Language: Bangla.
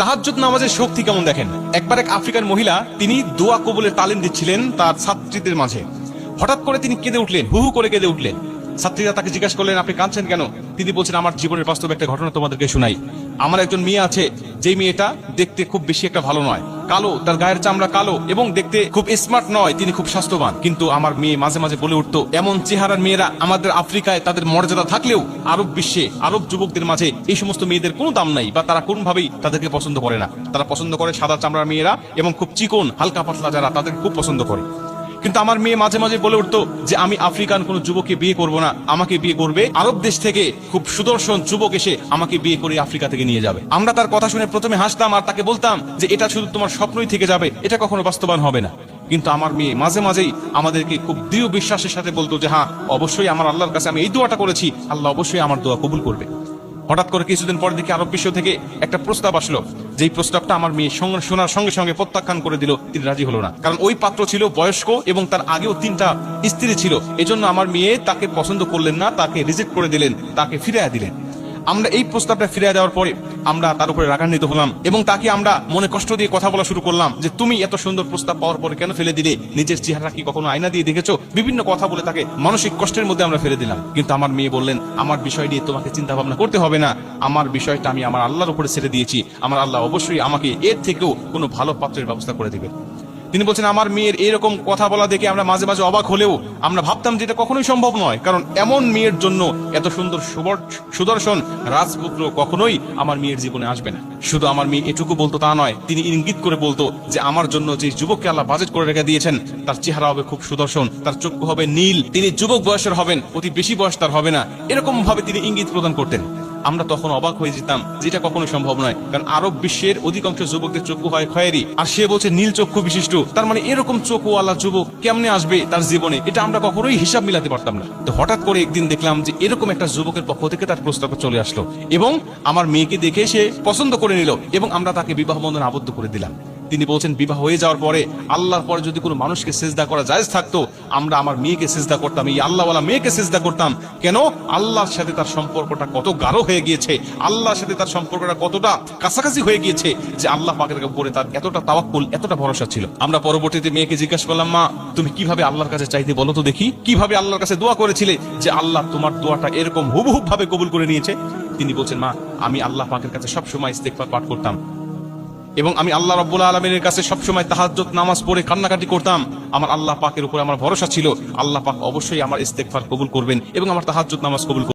তাহাজ্জুদ নামাজের শক্তি কেমন দেখেন। একবার এক আফ্রিকান মহিলা তিনি দোয়া কবুলের তালিম দিচ্ছিলেন তার ছাত্রীদের মাঝে। হঠাৎ করে তিনি কেঁদে উঠলেন, হু হু করে কেঁদে উঠলেন। ছাত্রীরা তাকে জিজ্ঞাসা করলেন, আপনি কাঁদছেন কেন? তিনি বলছেন, আমার জীবনের বাস্তব একটা ঘটনা তোমাদেরকে শোনাই। আমার একজন মেয়ে আছে, যেই মেয়েটা দেখতে খুব বেশি একটা ভালো নয়, কালো, তার গায়ের চামড়া কালো এবং দেখতে খুব স্মার্ট নয়, তিনি খুব স্বাস্থ্যবান। কিন্তু আমার মেয়ে মাঝে মাঝে বলে উঠতো, এমন চেহারার মেয়েরা আমাদের আফ্রিকায় তাদের মর্যাদা থাকলেও আরব বিশ্বে আরব যুবকদের মাঝে এই সমস্ত মেয়েদের কোনো দাম নাই, বা তারা কোনোভাবেই তাদেরকে পছন্দ করে না। তারা পছন্দ করে সাদা চামড়ার মেয়েরা এবং খুব চিকন হালকা পাতলা যারা, তাদের খুব পছন্দ করে। কিন্তু আমার মেয়ে মাঝে মাঝে বলে উঠতো যে আমি আফ্রিকান কোন যুবককে বিয়ে করব না, আমাকে বিয়ে করবে আরব দেশ থেকে খুব সুদর্শন যুবক এসে আমাকে বিয়ে করে আফ্রিকা থেকে নিয়ে যাবে। আমরা তার কথা শুনে প্রথমে হাসতাম আর তাকে বলতাম যে এটা শুধু তোমার স্বপ্নই থেকে যাবে, এটা কখনো বাস্তবায়ন হবে না। কিন্তু আমার মেয়ে মাঝে মাঝেই আমাদেরকে খুব দৃঢ় বিশ্বাসের সাথে বলতো যে হ্যাঁ, অবশ্যই আমার আল্লাহর কাছে আমি এই দোয়াটা করেছি, আল্লাহ অবশ্যই আমার দোয়া কবুল করবে। হঠাৎ করে কিছুদিন পর দেখি আরব বিশ্ব থেকে একটা প্রস্তাব আসলো, যেই প্রস্তাবটা আমার মেয়ে শোনার সঙ্গে সঙ্গে প্রত্যাখ্যান করে দিল। তিনি রাজি হলো না, কারণ ওই পাত্র ছিল বয়স্ক এবং তার আগেও 3টা স্ত্রী ছিল। এজন্য আমার মেয়ে তাকে পছন্দ করলেন না, তাকে রিজেক্ট করে দিলেন, তাকে ফিরিয়ে দিলেন। আমরা এই প্রস্তাবটা ফিরিয়ে দেওয়ার পরে আমরা তার উপরে রাগান্বিত হলাম এবং তাকে আমরা মনে কষ্ট দিয়ে কথা বলা শুরু করলাম যে তুমি এত সুন্দর প্রস্তাব পাওয়ার পরে কেন ফেলে দিলে? নিজের চেহারা কি কখনো আয়না দিয়ে দেখেছো? বিভিন্ন কথা বলে তাকে মানসিক কষ্টের মধ্যে আমরা ফেলে দিলাম। কিন্তু আমার মেয়ে বললেন, আমার বিষয় নিয়ে তোমাকে চিন্তা ভাবনা করতে হবে না, আমার বিষয়টা আমি আমার আল্লাহর উপরে ছেড়ে দিয়েছি, আমার আল্লাহ অবশ্যই আমাকে এর থেকেও কোনো ভালো পাত্রের ব্যবস্থা করে দিবে। তিনি বলছেন, আমার মেয়ের এরকম কথা বলা দেখে আমরা মাঝে মাঝে অবাক হলেও আমরা ভাবতাম যে এটা কখনোই সম্ভব নয়, কারণ এমন মেয়ের জন্য এত সুন্দর সুদর্শন রাজপুত্র কখনোই আমার মেয়ের জীবনে আসবে না। শুধু আমার মেয়ে এটুকু বলতো তা নয়, তিনি ইঙ্গিত করে বলতো যে আমার জন্য যে যুবককে আল্লাহ বাজেট করে রেখে দিয়েছেন তার চেহারা হবে খুব সুদর্শন, তার চক্ষু হবে নীল, তিনি যুবক বয়সের হবেন, অতি বেশি বয়স তার হবে না, এরকম ভাবে তিনি ইঙ্গিত প্রদান করতেন। আমরা তখন অবাক হয়ে যেতাম, যেটা কখনো সম্ভব নয়, কারণ আরব বিশ্বের অধিকাংশ যুবকদের চক্ষু হয় খয়েরি, আর সে বলছে নীল চক্ষু বিশিষ্ট। তার মানে এরকম চক্ষুওয়ালা যুবক কেমনে আসবে তার জীবনে? এটা আমরা কখনোই হিসাব মিলাতে পারতাম না। তো হঠাৎ করে একদিন দেখলাম যে এরকম একটা যুবকের পক্ষ থেকে তার প্রস্তাব চলে আসলো এবং আমার মেয়েকে দেখে সে পছন্দ করে নিল এবং আমরা তাকে বিবাহ বন্ধনে আবদ্ধ করে দিলাম। তিনি বলছেন, বিবাহ হয়ে যাওয়ার পরে আল্লাহর পরে যদি কোনো মানুষকে সিজদা করা জায়েজ থাকতো, আমরা আমার মেয়েকে সিজদা করতাম, এই আল্লাহওয়ালা মেয়েকে সিজদা করতাম। কেন? আল্লাহর সাথে তার সম্পর্কটা কত গাঢ় হয়ে গিয়েছে, আল্লাহর সাথে তার সম্পর্কটা কতটা কাছাকাছি হয়ে গিয়েছে যে আল্লাহ পাকের উপরে তার এতটা তাওয়াক্কুল, এতটা ভরসা ছিল। আমরা পরবর্তীতে মেয়েকে জিজ্ঞাসা করলাম, মা তুমি কিভাবে আল্লাহর কাছে চাইতে বলো তো দেখি, কিভাবে আল্লাহর কাছে দোয়া করেছিলে যে আল্লাহ তোমার দোয়াটা এরকম হুবহুব ভাবে কবুল করে নিয়েছে? তিনি বলছেন, মা আমি আল্লাহ পাকের কাছে সবসময় ইস্তেগফার পাঠ করতাম এবং আমি আল্লাহ রাব্বুল আলামিনের কাছে সবসময় তাহাজ্জুদ নামাজ পড়ে কান্নাকাটি করতাম। আমার আল্লাহ পাকের উপরে আমার ভরসা ছিল, আল্লাহ পাক অবশ্যই আমার ইস্তেগফার কবুল করবেন এবং আমার তাহাজ্জুদ নামাজ কবুল করবেন।